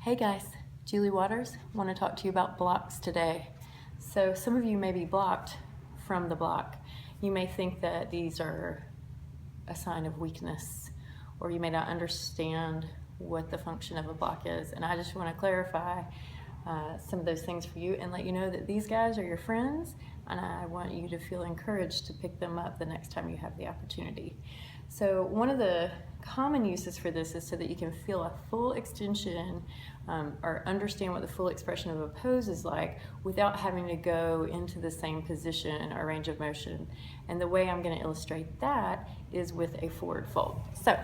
Hey guys, Julie Waters. Want to talk to you about blocks today. So some of you may be blocked from the block. You may think that these are a sign of weakness, or you may not understand what the function of a block is. And I just want to clarify some of those things for you and let you know that these guys are your friends, and I want you to feel encouraged to pick them up the next time you have the opportunity. So one of the common uses for this is so that you can feel a full extension or understand what the full expression of a pose is like without having to go into the same position or range of motion. And the way I'm going to illustrate that is with a forward fold. So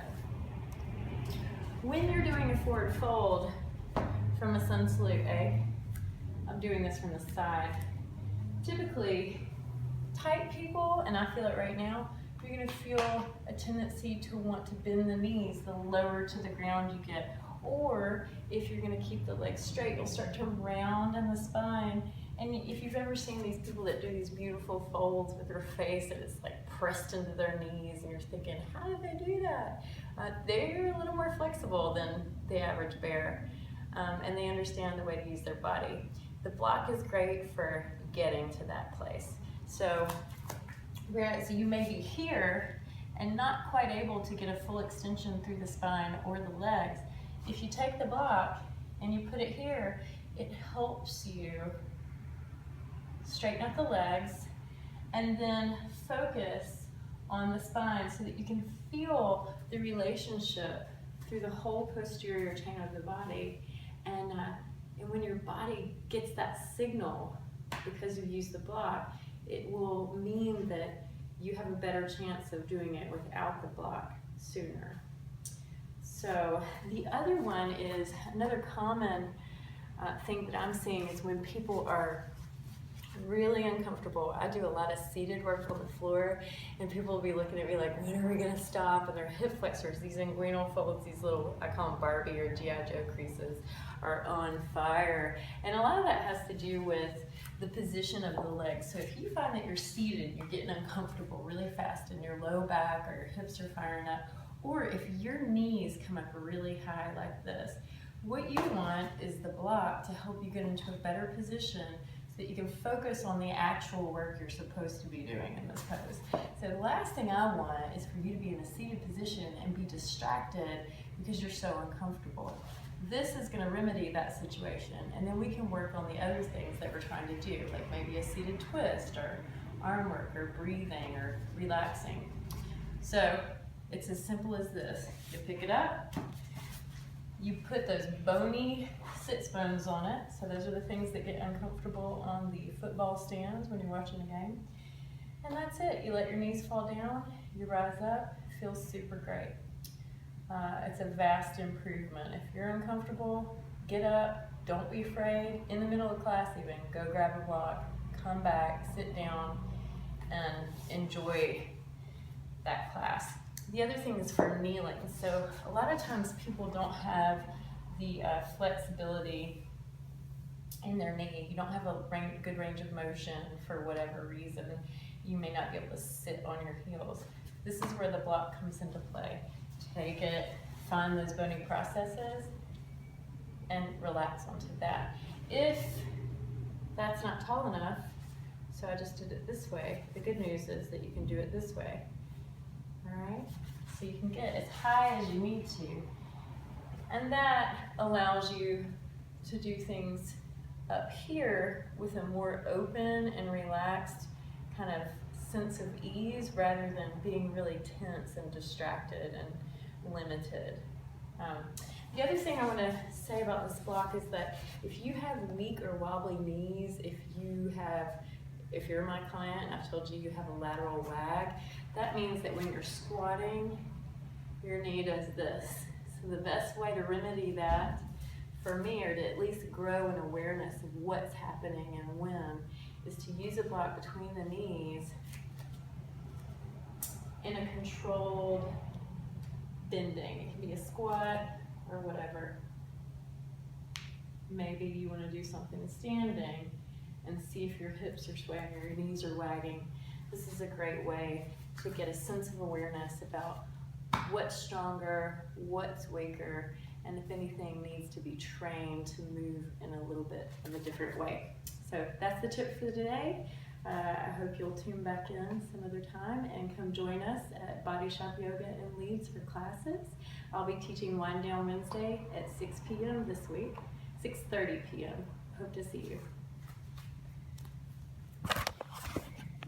when you're doing a forward fold from a sun salute A, I'm doing this from the side. Typically, tight people, and I feel it right now, you're going to feel a tendency to want to bend the knees the lower to the ground you get. Or if you're going to keep the legs straight, you'll start to round in the spine. And if you've ever seen these people that do these beautiful folds with their face and it's like pressed into their knees, and you're thinking, how did they do that? They're a little more flexible than the average bear, and they understand the way to use their body. The block is great for getting to that place. So whereas you may be here and not quite able to get a full extension through the spine or the legs, if you take the block and you put it here, it helps you straighten up the legs and then focus on the spine so that you can feel the relationship through the whole posterior chain of the body. And when your body gets that signal because you use the block, it will mean that you have a better chance of doing it without the block sooner. So the other one is another common thing that I'm seeing is when people are really uncomfortable. I do a lot of seated work on the floor, and people will be looking at me like, when are we going to stop? And their hip flexors, these inguinal folds, these little, I call them Barbie or G.I. Joe creases, are on fire. And a lot of that has to do with the position of the legs. So if you find that you're seated, you're getting uncomfortable really fast in your low back or your hips are firing up, or if your knees come up really high like this, what you want is the block to help you get into a better position so that you can focus on the actual work you're supposed to be doing in this pose. So the last thing I want is for you to be in a seated position and be distracted because you're so uncomfortable. This is going to remedy that situation, and then we can work on the other things that we're trying to do, like maybe a seated twist or arm work or breathing or relaxing. So it's as simple as this. You pick it up, you put those bony sits bones on it, so those are the things that get uncomfortable on the football stands when you're watching a game, and that's it. You let your knees fall down, you rise up, it feels super great. It's a vast improvement. If you're uncomfortable, get up, don't be afraid. In the middle of class even, go grab a block, come back, sit down, and enjoy that class. The other thing is for kneeling. So a lot of times people don't have the flexibility in their knee. You don't have a good range of motion for whatever reason. You may not be able to sit on your heels. This is where the block comes into play. Take it, find those bony processes, and relax onto that. If that's not tall enough, so I just did it this way, the good news is that you can do it this way. Alright, so you can get as high as you need to, and that allows you to do things up here with a more open and relaxed kind of sense of ease rather than being really tense and distracted and limited. The other thing I want to say about this block is that if you have weak or wobbly knees, if you're my client and I've told you you have a lateral wag, that means that when you're squatting, your knee does this. So the best way to remedy that for me, or to at least grow an awareness of what's happening and when, is to use a block between the knees in a controlled bending. It can be a squat or whatever. Maybe you want to do something standing and see if your hips are swaying or your knees are wagging. This is a great way to get a sense of awareness about what's stronger, what's weaker, and if anything needs to be trained to move in a little bit of a different way. So that's the tip for today. I hope you'll tune back in some other time and come join us at Body Shop Yoga in Leeds for classes. I'll be teaching Wind Down Wednesday at 6 p.m. this week, 6:30 p.m. Hope to see you.